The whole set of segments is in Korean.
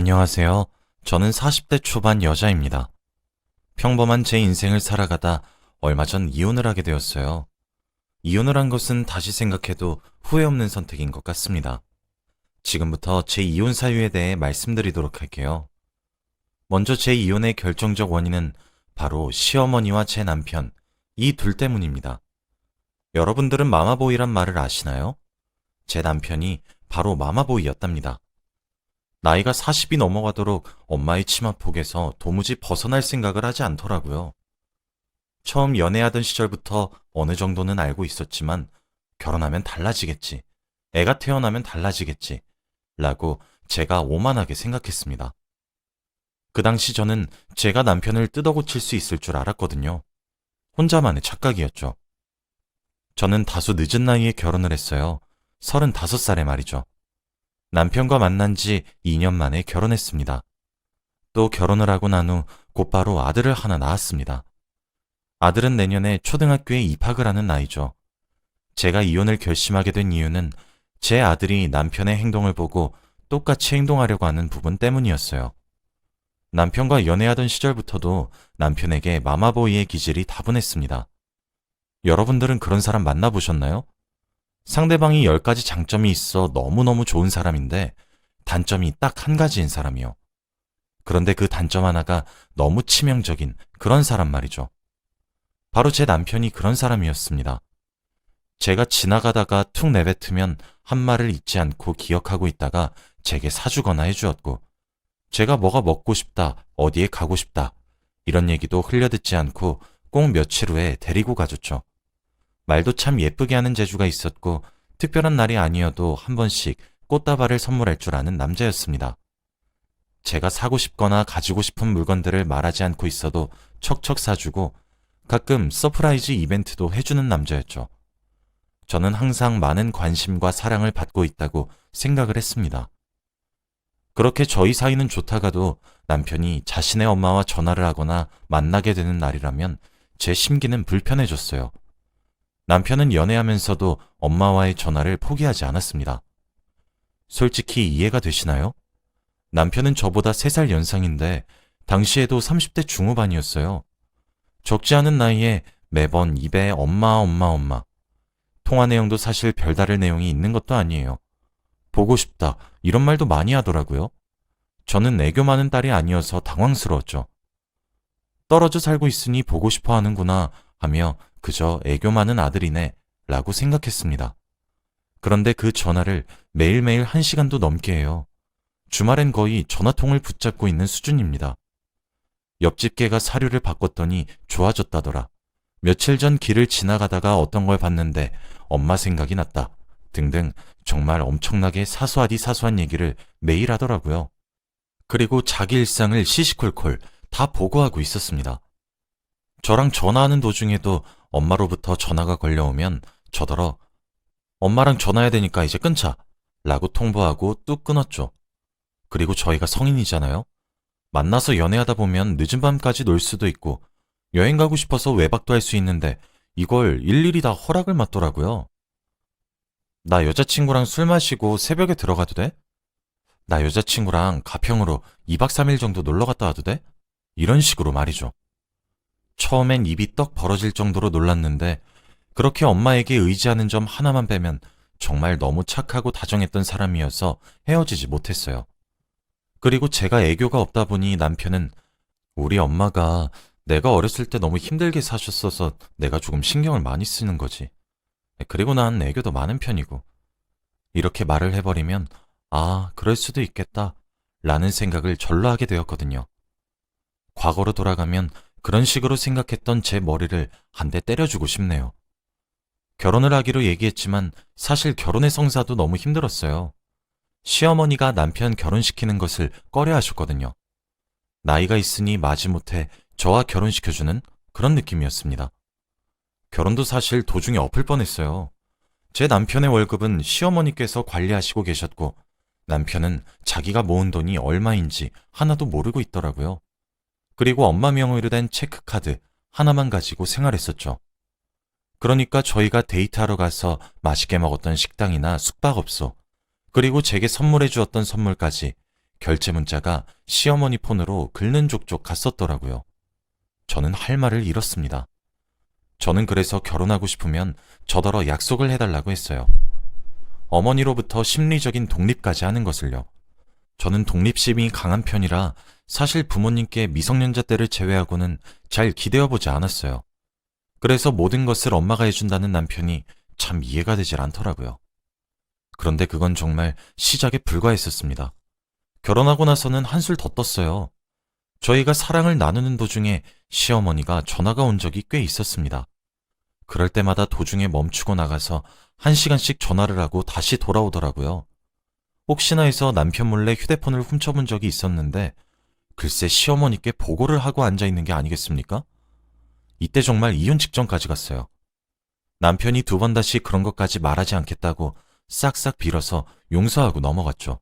안녕하세요. 저는 40대 초반 여자입니다. 평범한 제 인생을 살아가다 얼마 전 이혼을 하게 되었어요. 이혼을 한 것은 다시 생각해도 후회 없는 선택인 것 같습니다. 지금부터 제 이혼 사유에 대해 말씀드리도록 할게요. 먼저 제 이혼의 결정적 원인은 바로 시어머니와 제 남편, 이 둘 때문입니다. 여러분들은 마마보이란 말을 아시나요? 제 남편이 바로 마마보이였답니다. 나이가 40이 넘어가도록 엄마의 치마폭에서 도무지 벗어날 생각을 하지 않더라고요. 처음 연애하던 시절부터 어느 정도는 알고 있었지만 결혼하면 달라지겠지, 애가 태어나면 달라지겠지 라고 제가 오만하게 생각했습니다. 그 당시 저는 제가 남편을 뜯어고칠 수 있을 줄 알았거든요. 혼자만의 착각이었죠. 저는 다소 늦은 나이에 결혼을 했어요. 35살에 말이죠. 남편과 만난 지 2년 만에 결혼했습니다. 또 결혼을 하고 난 후 곧바로 아들을 하나 낳았습니다. 아들은 내년에 초등학교에 입학을 하는 나이죠. 제가 이혼을 결심하게 된 이유는 제 아들이 남편의 행동을 보고 똑같이 행동하려고 하는 부분 때문이었어요. 남편과 연애하던 시절부터도 남편에게 마마보이의 기질이 다분했습니다. 여러분들은 그런 사람 만나보셨나요? 상대방이 10가지 장점이 있어 너무너무 좋은 사람인데 단점이 딱 한 가지인 사람이요. 그런데 그 단점 하나가 너무 치명적인 그런 사람 말이죠. 바로 제 남편이 그런 사람이었습니다. 제가 지나가다가 툭 내뱉으면 한 말을 잊지 않고 기억하고 있다가 제게 사주거나 해주었고, 제가 뭐가 먹고 싶다, 어디에 가고 싶다 이런 얘기도 흘려듣지 않고 꼭 며칠 후에 데리고 가줬죠. 말도 참 예쁘게 하는 재주가 있었고 특별한 날이 아니어도 한 번씩 꽃다발을 선물할 줄 아는 남자였습니다. 제가 사고 싶거나 가지고 싶은 물건들을 말하지 않고 있어도 척척 사주고 가끔 서프라이즈 이벤트도 해주는 남자였죠. 저는 항상 많은 관심과 사랑을 받고 있다고 생각을 했습니다. 그렇게 저희 사이는 좋다가도 남편이 자신의 엄마와 전화를 하거나 만나게 되는 날이라면 제 심기는 불편해졌어요. 남편은 연애하면서도 엄마와의 전화를 포기하지 않았습니다. 솔직히 이해가 되시나요? 남편은 저보다 3살 연상인데 당시에도 30대 중후반이었어요. 적지 않은 나이에 매번 입에 엄마, 엄마, 엄마. 통화 내용도 사실 별다를 내용이 있는 것도 아니에요. 보고 싶다, 이런 말도 많이 하더라고요. 저는 애교 많은 딸이 아니어서 당황스러웠죠. 떨어져 살고 있으니 보고 싶어 하는구나 하며 그저 애교 많은 아들이네 라고 생각했습니다. 그런데 그 전화를 매일매일 1시간도 넘게 해요. 주말엔 거의 전화통을 붙잡고 있는 수준입니다. 옆집 개가 사료를 바꿨더니 좋아졌다더라. 며칠 전 길을 지나가다가 어떤 걸 봤는데 엄마 생각이 났다. 등등 정말 엄청나게 사소하디 사소한 얘기를 매일 하더라고요. 그리고 자기 일상을 시시콜콜 다 보고하고 있었습니다. 저랑 전화하는 도중에도 엄마로부터 전화가 걸려오면 저더러 엄마랑 전화해야 되니까 이제 끊자 라고 통보하고 뚝 끊었죠. 그리고 저희가 성인이잖아요. 만나서 연애하다 보면 늦은 밤까지 놀 수도 있고 여행 가고 싶어서 외박도 할 수 있는데 이걸 일일이 다 허락을 받더라고요. 나 여자친구랑 술 마시고 새벽에 들어가도 돼? 나 여자친구랑 가평으로 2박 3일 정도 놀러 갔다 와도 돼? 이런 식으로 말이죠. 처음엔 입이 떡 벌어질 정도로 놀랐는데 그렇게 엄마에게 의지하는 점 하나만 빼면 정말 너무 착하고 다정했던 사람이어서 헤어지지 못했어요. 그리고 제가 애교가 없다 보니 남편은 우리 엄마가 내가 어렸을 때 너무 힘들게 사셨어서 내가 조금 신경을 많이 쓰는 거지. 그리고 난 애교도 많은 편이고. 이렇게 말을 해버리면 아, 그럴 수도 있겠다 라는 생각을 절로 하게 되었거든요. 과거로 돌아가면 그런 식으로 생각했던 제 머리를 한 대 때려주고 싶네요. 결혼을 하기로 얘기했지만 사실 결혼의 성사도 너무 힘들었어요. 시어머니가 남편 결혼시키는 것을 꺼려하셨거든요. 나이가 있으니 마지못해 저와 결혼시켜주는 그런 느낌이었습니다. 결혼도 사실 도중에 엎을 뻔했어요. 제 남편의 월급은 시어머니께서 관리하시고 계셨고 남편은 자기가 모은 돈이 얼마인지 하나도 모르고 있더라고요. 그리고 엄마 명의로 된 체크카드 하나만 가지고 생활했었죠. 그러니까 저희가 데이트하러 가서 맛있게 먹었던 식당이나 숙박업소, 그리고 제게 선물해 주었던 선물까지 결제 문자가 시어머니 폰으로 긁는 족족 갔었더라고요. 저는 할 말을 잃었습니다. 저는 그래서 결혼하고 싶으면 저더러 약속을 해달라고 했어요. 어머니로부터 심리적인 독립까지 하는 것을요. 저는 독립심이 강한 편이라 사실 부모님께 미성년자 때를 제외하고는 잘 기대어보지 않았어요. 그래서 모든 것을 엄마가 해준다는 남편이 참 이해가 되질 않더라고요. 그런데 그건 정말 시작에 불과했었습니다. 결혼하고 나서는 한술 더 떴어요. 저희가 사랑을 나누는 도중에 시어머니가 전화가 온 적이 꽤 있었습니다. 그럴 때마다 도중에 멈추고 나가서 1시간씩 전화를 하고 다시 돌아오더라고요. 혹시나 해서 남편 몰래 휴대폰을 훔쳐본 적이 있었는데 글쎄 시어머니께 보고를 하고 앉아있는 게 아니겠습니까? 이때 정말 이혼 직전까지 갔어요. 남편이 2번 다시 그런 것까지 말하지 않겠다고 싹싹 빌어서 용서하고 넘어갔죠.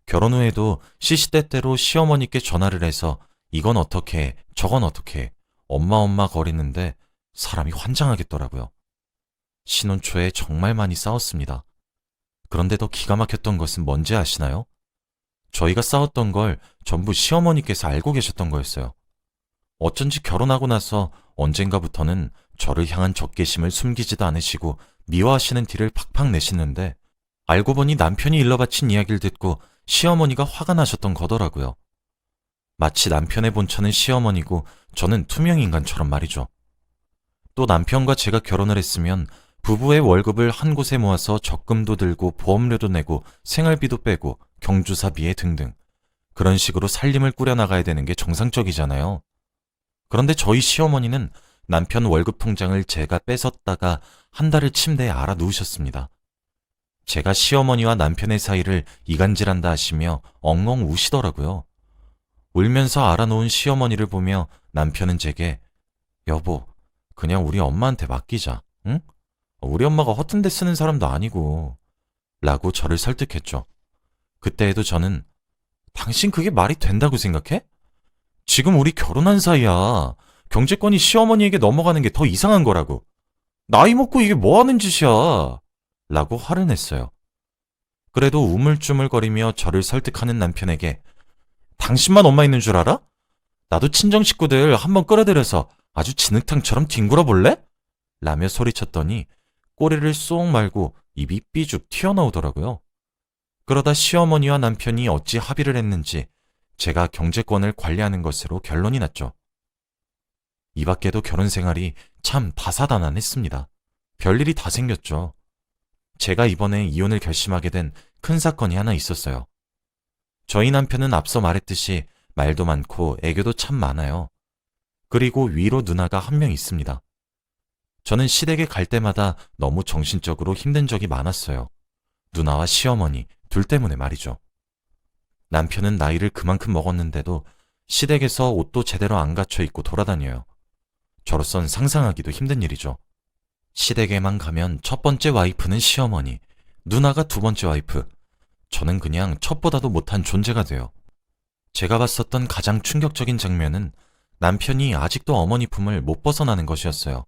결혼 후에도 시시때때로 시어머니께 전화를 해서 이건 어떻게 해, 저건 어떻게 해, 엄마 거리는데 사람이 환장하겠더라고요. 신혼 초에 정말 많이 싸웠습니다. 그런데 더 기가 막혔던 것은 뭔지 아시나요? 저희가 싸웠던 걸 전부 시어머니께서 알고 계셨던 거였어요. 어쩐지 결혼하고 나서 언젠가부터는 저를 향한 적개심을 숨기지도 않으시고 미워하시는 티를 팍팍 내시는데 알고 보니 남편이 일러바친 이야기를 듣고 시어머니가 화가 나셨던 거더라고요. 마치 남편의 본처는 시어머니고 저는 투명인간처럼 말이죠. 또 남편과 제가 결혼을 했으면 부부의 월급을 한 곳에 모아서 적금도 들고 보험료도 내고 생활비도 빼고 경조사비에 등등 그런 식으로 살림을 꾸려나가야 되는 게 정상적이잖아요. 그런데 저희 시어머니는 남편 월급 통장을 제가 뺏었다가 한 달을 침대에 알아 누우셨습니다. 제가 시어머니와 남편의 사이를 이간질한다 하시며 엉엉 우시더라고요. 울면서 알아놓은 시어머니를 보며 남편은 제게 여보, 그냥 우리 엄마한테 맡기자, 응? 우리 엄마가 허튼 데 쓰는 사람도 아니고 라고 저를 설득했죠. 그때에도 저는 당신 그게 말이 된다고 생각해? 지금 우리 결혼한 사이야. 경제권이 시어머니에게 넘어가는 게 더 이상한 거라고. 나이 먹고 이게 뭐 하는 짓이야. 라고 화를 냈어요. 그래도 우물쭈물거리며 저를 설득하는 남편에게 당신만 엄마 있는 줄 알아? 나도 친정 식구들 한번 끌어들여서 아주 진흙탕처럼 뒹굴어 볼래? 라며 소리쳤더니 꼬리를 쏙 말고 입이 삐죽 튀어나오더라고요. 그러다 시어머니와 남편이 어찌 합의를 했는지 제가 경제권을 관리하는 것으로 결론이 났죠. 이 밖에도 결혼 생활이 참 다사다난했습니다. 별일이 다 생겼죠. 제가 이번에 이혼을 결심하게 된 큰 사건이 하나 있었어요. 저희 남편은 앞서 말했듯이 말도 많고 애교도 참 많아요. 그리고 위로 누나가 한 명 있습니다. 저는 시댁에 갈 때마다 너무 정신적으로 힘든 적이 많았어요. 누나와 시어머니 둘 때문에 말이죠. 남편은 나이를 그만큼 먹었는데도 시댁에서 옷도 제대로 안 갖춰 입고 돌아다녀요. 저로선 상상하기도 힘든 일이죠. 시댁에만 가면 첫 번째 와이프는 시어머니, 누나가 두 번째 와이프, 저는 그냥 첩보다도 못한 존재가 돼요. 제가 봤었던 가장 충격적인 장면은 남편이 아직도 어머니 품을 못 벗어나는 것이었어요.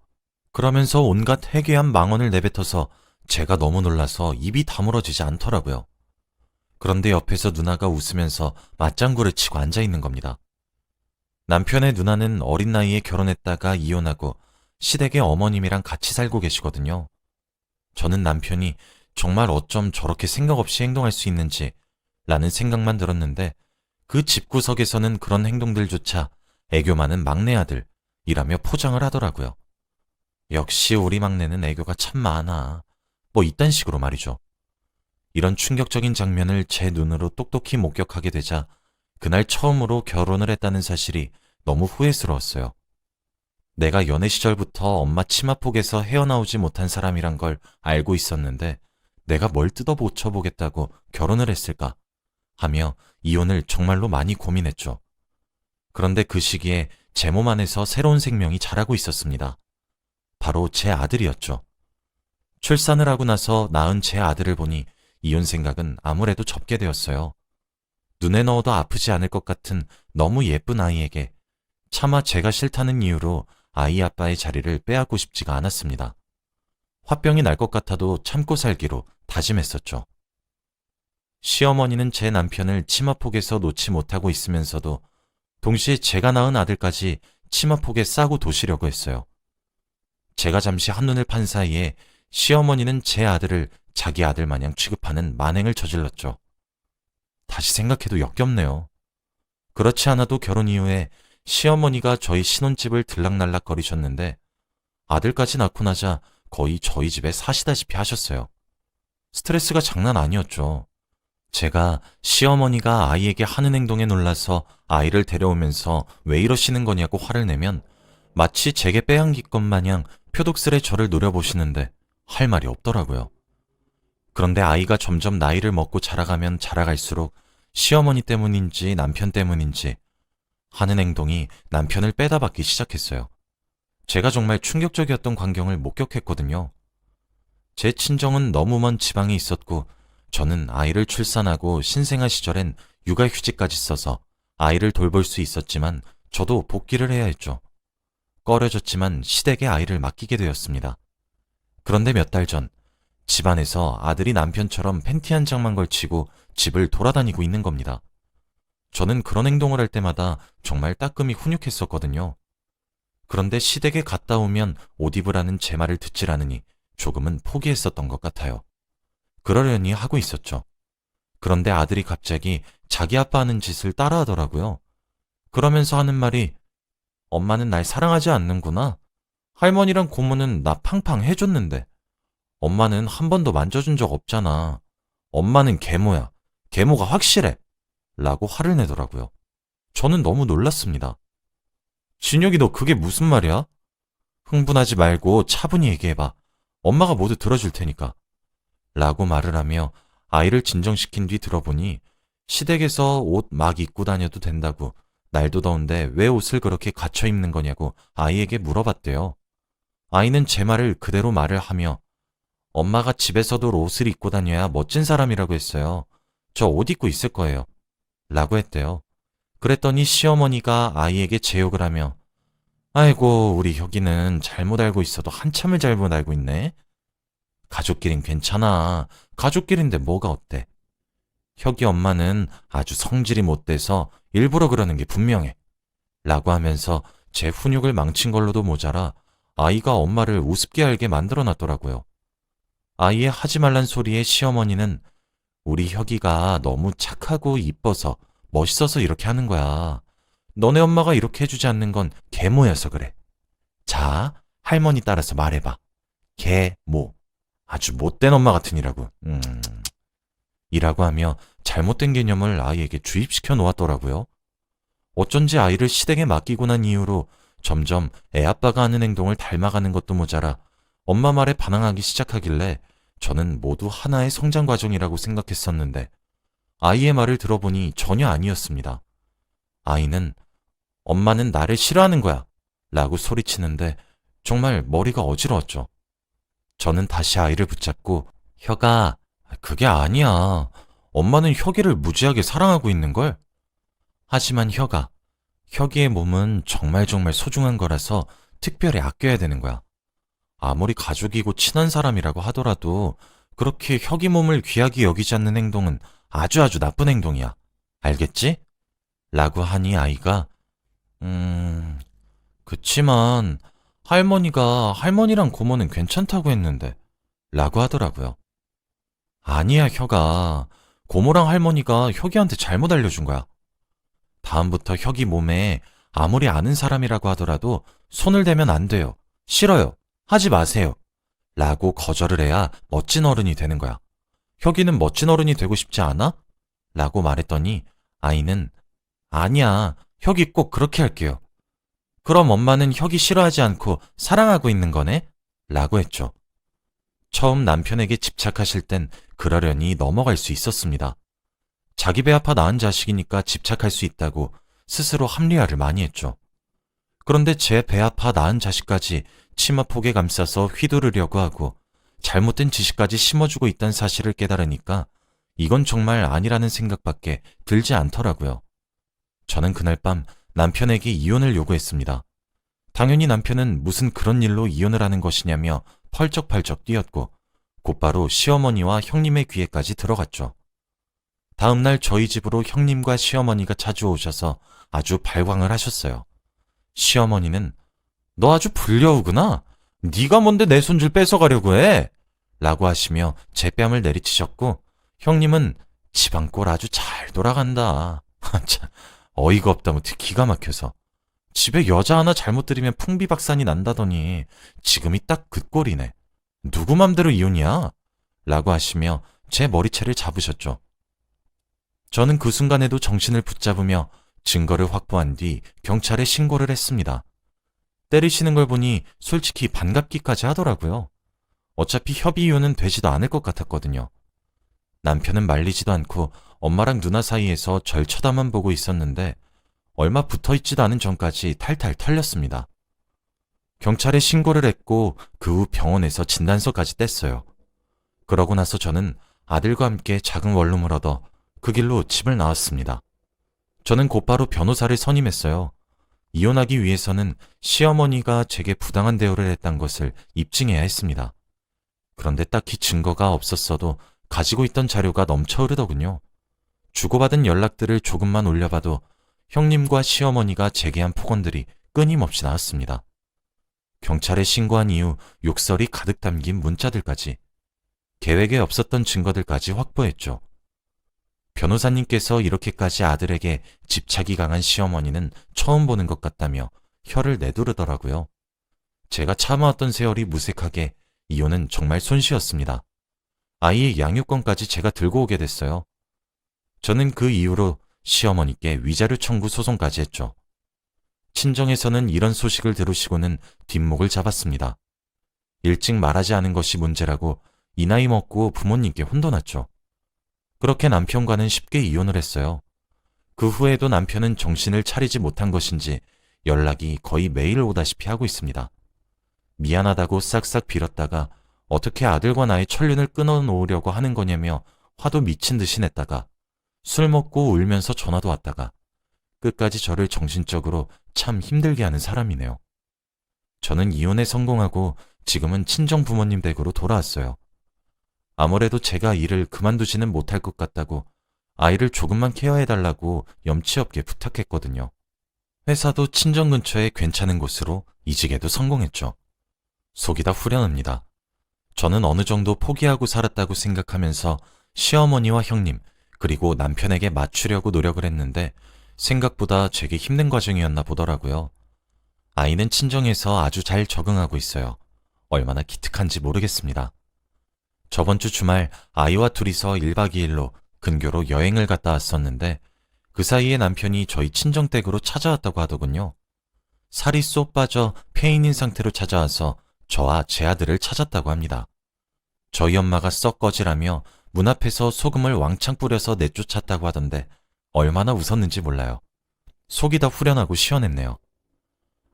그러면서 온갖 해괴한 망언을 내뱉어서 제가 너무 놀라서 입이 다물어지지 않더라고요. 그런데 옆에서 누나가 웃으면서 맞장구를 치고 앉아있는 겁니다. 남편의 누나는 어린 나이에 결혼했다가 이혼하고 시댁의 어머님이랑 같이 살고 계시거든요. 저는 남편이 정말 어쩜 저렇게 생각 없이 행동할 수 있는지 라는 생각만 들었는데 그 집구석에서는 그런 행동들조차 애교 많은 막내 아들이라며 포장을 하더라고요. 역시 우리 막내는 애교가 참 많아. 뭐 이딴 식으로 말이죠. 이런 충격적인 장면을 제 눈으로 똑똑히 목격하게 되자 그날 처음으로 결혼을 했다는 사실이 너무 후회스러웠어요. 내가 연애 시절부터 엄마 치마폭에서 헤어나오지 못한 사람이란 걸 알고 있었는데 내가 뭘 뜯어 고쳐보겠다고 결혼을 했을까 하며 이혼을 정말로 많이 고민했죠. 그런데 그 시기에 제 몸 안에서 새로운 생명이 자라고 있었습니다. 바로 제 아들이었죠. 출산을 하고 나서 낳은 제 아들을 보니 이혼 생각은 아무래도 접게 되었어요. 눈에 넣어도 아프지 않을 것 같은 너무 예쁜 아이에게 차마 제가 싫다는 이유로 아이 아빠의 자리를 빼앗고 싶지가 않았습니다. 화병이 날 것 같아도 참고 살기로 다짐했었죠. 시어머니는 제 남편을 치마폭에서 놓지 못하고 있으면서도 동시에 제가 낳은 아들까지 치마폭에 싸고 도시려고 했어요. 제가 잠시 한눈을 판 사이에 시어머니는 제 아들을 자기 아들 마냥 취급하는 만행을 저질렀죠. 다시 생각해도 역겹네요. 그렇지 않아도 결혼 이후에 시어머니가 저희 신혼집을 들락날락거리셨는데 아들까지 낳고 나자 거의 저희 집에 사시다시피 하셨어요. 스트레스가 장난 아니었죠. 제가 시어머니가 아이에게 하는 행동에 놀라서 아이를 데려오면서 왜 이러시는 거냐고 화를 내면 마치 제게 빼앗길 것 마냥 표독스레 저를 노려보시는데 할 말이 없더라고요. 그런데 아이가 점점 나이를 먹고 자라가면 자라갈수록 시어머니 때문인지 남편 때문인지 하는 행동이 남편을 빼다박기 시작했어요. 제가 정말 충격적이었던 광경을 목격했거든요. 제 친정은 너무 먼 지방에 있었고 저는 아이를 출산하고 신생아 시절엔 육아휴직까지 써서 아이를 돌볼 수 있었지만 저도 복귀를 해야 했죠. 꺼려졌지만 시댁에 아이를 맡기게 되었습니다. 그런데 몇 달 전 집안에서 아들이 남편처럼 팬티 한 장만 걸치고 집을 돌아다니고 있는 겁니다. 저는 그런 행동을 할 때마다 정말 따끔히 훈육했었거든요. 그런데 시댁에 갔다 오면 옷 입으라는 제 말을 듣질 않으니 조금은 포기했었던 것 같아요. 그러려니 하고 있었죠. 그런데 아들이 갑자기 자기 아빠 하는 짓을 따라하더라고요. 그러면서 하는 말이 엄마는 날 사랑하지 않는구나. 할머니랑 고모는 나 팡팡 해줬는데 엄마는 한 번도 만져준 적 없잖아. 엄마는 계모야. 계모가 확실해. 라고 화를 내더라고요. 저는 너무 놀랐습니다. 진혁이 너 그게 무슨 말이야? 흥분하지 말고 차분히 얘기해봐. 엄마가 모두 들어줄 테니까. 라고 말을 하며 아이를 진정시킨 뒤 들어보니 시댁에서 옷 막 입고 다녀도 된다고 날도 더운데 왜 옷을 그렇게 갖춰 입는 거냐고 아이에게 물어봤대요. 아이는 제 말을 그대로 말을 하며 엄마가 집에서도 옷을 입고 다녀야 멋진 사람이라고 했어요. 저 옷 입고 있을 거예요. 라고 했대요. 그랬더니 시어머니가 아이에게 제욕을 하며 아이고 우리 혁이는 잘못 알고 있어도 한참을 잘못 알고 있네. 가족끼린 괜찮아. 가족끼린데 뭐가 어때? 혁이 엄마는 아주 성질이 못돼서 일부러 그러는 게 분명해. 라고 하면서 제 훈육을 망친 걸로도 모자라 아이가 엄마를 우습게 알게 만들어놨더라고요. 아이의 하지 말란 소리에 시어머니는 우리 혁이가 너무 착하고 이뻐서 멋있어서 이렇게 하는 거야. 너네 엄마가 이렇게 해주지 않는 건 계모여서 그래. 자, 할머니 따라서 말해봐. 계모. 아주 못된 엄마 같으니라고. 이라고 하며 잘못된 개념을 아이에게 주입시켜 놓았더라고요. 어쩐지 아이를 시댁에 맡기고 난 이후로 점점 애아빠가 하는 행동을 닮아가는 것도 모자라 엄마 말에 반항하기 시작하길래 저는 모두 하나의 성장 과정이라고 생각했었는데 아이의 말을 들어보니 전혀 아니었습니다. 아이는 엄마는 나를 싫어하는 거야 라고 소리치는데 정말 머리가 어지러웠죠. 저는 다시 아이를 붙잡고 혁아, 그게 아니야. 엄마는 혁이를 무지하게 사랑하고 있는걸? 하지만 혁이의 몸은 정말 소중한 거라서 특별히 아껴야 되는 거야. 아무리 가족이고 친한 사람이라고 하더라도 그렇게 혁이 몸을 귀하게 여기지 않는 행동은 아주 나쁜 행동이야. 알겠지? 라고 하니 아이가 그치만 할머니가 할머니랑 고모는 괜찮다고 했는데 라고 하더라고요. 아니야 혁아. 고모랑 할머니가 혁이한테 잘못 알려준 거야. 다음부터 혁이 몸에 아무리 아는 사람이라고 하더라도 손을 대면 안 돼요. 싫어요. 하지 마세요. 라고 거절을 해야 멋진 어른이 되는 거야. 혁이는 멋진 어른이 되고 싶지 않아? 라고 말했더니 아이는 아니야. 혁이 꼭 그렇게 할게요. 그럼 엄마는 혁이 싫어하지 않고 사랑하고 있는 거네? 라고 했죠. 처음 남편에게 집착하실 땐 그러려니 넘어갈 수 있었습니다. 자기 배 아파 낳은 자식이니까 집착할 수 있다고 스스로 합리화를 많이 했죠. 그런데 제 배 아파 낳은 자식까지 치마폭에 감싸서 휘두르려고 하고 잘못된 지식까지 심어주고 있다는 사실을 깨달으니까 이건 정말 아니라는 생각밖에 들지 않더라고요. 저는 그날 밤 남편에게 이혼을 요구했습니다. 당연히 남편은 무슨 그런 일로 이혼을 하는 것이냐며 펄쩍펄쩍 뛰었고 곧바로 시어머니와 형님의 귀에까지 들어갔죠. 다음날 저희 집으로 형님과 시어머니가 자주 오셔서 아주 발광을 하셨어요. 시어머니는 너 아주 불려우구나. 네가 뭔데 내 손질 뺏어가려고 해? 라고 하시며 제 뺨을 내리치셨고 형님은 집안꼴 아주 잘 돌아간다. 참, 어이가 없다 못해 기가 막혀서 집에 여자 하나 잘못 들이면 풍비박산이 난다더니 지금이 딱 그 꼴이네. 누구 맘대로 이혼이야? 라고 하시며 제 머리채를 잡으셨죠. 저는 그 순간에도 정신을 붙잡으며 증거를 확보한 뒤 경찰에 신고를 했습니다. 때리시는 걸 보니 솔직히 반갑기까지 하더라고요. 어차피 협의 이혼은 되지도 않을 것 같았거든요. 남편은 말리지도 않고 엄마랑 누나 사이에서 절 쳐다만 보고 있었는데 얼마 붙어있지도 않은 전까지 탈탈 털렸습니다. 경찰에 신고를 했고 그 후 병원에서 진단서까지 뗐어요. 그러고 나서 저는 아들과 함께 작은 원룸을 얻어 그 길로 집을 나왔습니다. 저는 곧바로 변호사를 선임했어요. 이혼하기 위해서는 시어머니가 제게 부당한 대우를 했던 것을 입증해야 했습니다. 그런데 딱히 증거가 없었어도 가지고 있던 자료가 넘쳐 흐르더군요. 주고받은 연락들을 조금만 올려봐도 형님과 시어머니가 제게 한 폭언들이 끊임없이 나왔습니다. 경찰에 신고한 이후 욕설이 가득 담긴 문자들까지, 계획에 없었던 증거들까지 확보했죠. 변호사님께서 이렇게까지 아들에게 집착이 강한 시어머니는 처음 보는 것 같다며 혀를 내두르더라고요. 제가 참아왔던 세월이 무색하게 이혼은 정말 손쉬웠습니다. 아이의 양육권까지 제가 들고 오게 됐어요. 저는 그 이후로 시어머니께 위자료 청구 소송까지 했죠. 친정에서는 이런 소식을 들으시고는 뒷목을 잡았습니다. 일찍 말하지 않은 것이 문제라고 이 나이 먹고 부모님께 혼돈났죠. 그렇게 남편과는 쉽게 이혼을 했어요. 그 후에도 남편은 정신을 차리지 못한 것인지 연락이 거의 매일 오다시피 하고 있습니다. 미안하다고 싹싹 빌었다가 어떻게 아들과 나의 천륜을 끊어놓으려고 하는 거냐며 화도 미친 듯이 냈다가 술 먹고 울면서 전화도 왔다가 끝까지 저를 정신적으로 참 힘들게 하는 사람이네요. 저는 이혼에 성공하고 지금은 친정 부모님 댁으로 돌아왔어요. 아무래도 제가 일을 그만두지는 못할 것 같다고 아이를 조금만 케어해달라고 염치 없게 부탁했거든요. 회사도 친정 근처에 괜찮은 곳으로 이직에도 성공했죠. 속이 다 후련합니다. 저는 어느 정도 포기하고 살았다고 생각하면서 시어머니와 형님, 그리고 남편에게 맞추려고 노력을 했는데 생각보다 제게 힘든 과정이었나 보더라고요. 아이는 친정에서 아주 잘 적응하고 있어요. 얼마나 기특한지 모르겠습니다. 저번 주 주말 아이와 둘이서 1박 2일로 근교로 여행을 갔다 왔었는데 그 사이에 남편이 저희 친정댁으로 찾아왔다고 하더군요. 살이 쏙 빠져 폐인인 상태로 찾아와서 저와 제 아들을 찾았다고 합니다. 저희 엄마가 썩 꺼지라며 문 앞에서 소금을 왕창 뿌려서 내쫓았다고 하던데 얼마나 웃었는지 몰라요. 속이 다 후련하고 시원했네요.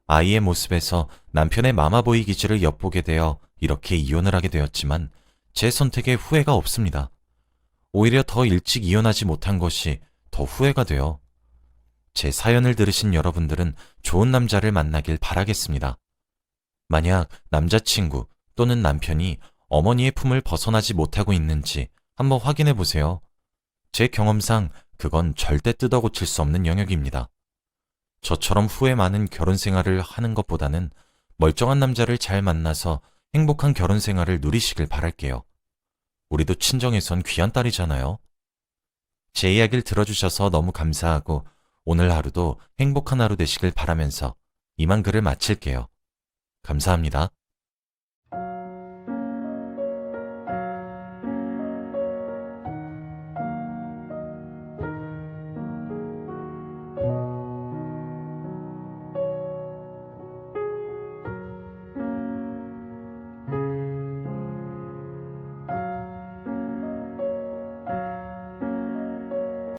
아이의 모습에서 남편의 마마보이 기질을 엿보게 되어 이렇게 이혼을 하게 되었지만 제 선택에 후회가 없습니다. 오히려 더 일찍 이혼하지 못한 것이 더 후회가 돼요. 제 사연을 들으신 여러분들은 좋은 남자를 만나길 바라겠습니다. 만약 남자친구 또는 남편이 어머니의 품을 벗어나지 못하고 있는지 한번 확인해 보세요. 제 경험상 그건 절대 뜯어고칠 수 없는 영역입니다. 저처럼 후회 많은 결혼 생활을 하는 것보다는 멀쩡한 남자를 잘 만나서 행복한 결혼 생활을 누리시길 바랄게요. 우리도 친정에선 귀한 딸이잖아요. 제 이야기를 들어주셔서 너무 감사하고 오늘 하루도 행복한 하루 되시길 바라면서 이만 글을 마칠게요. 감사합니다.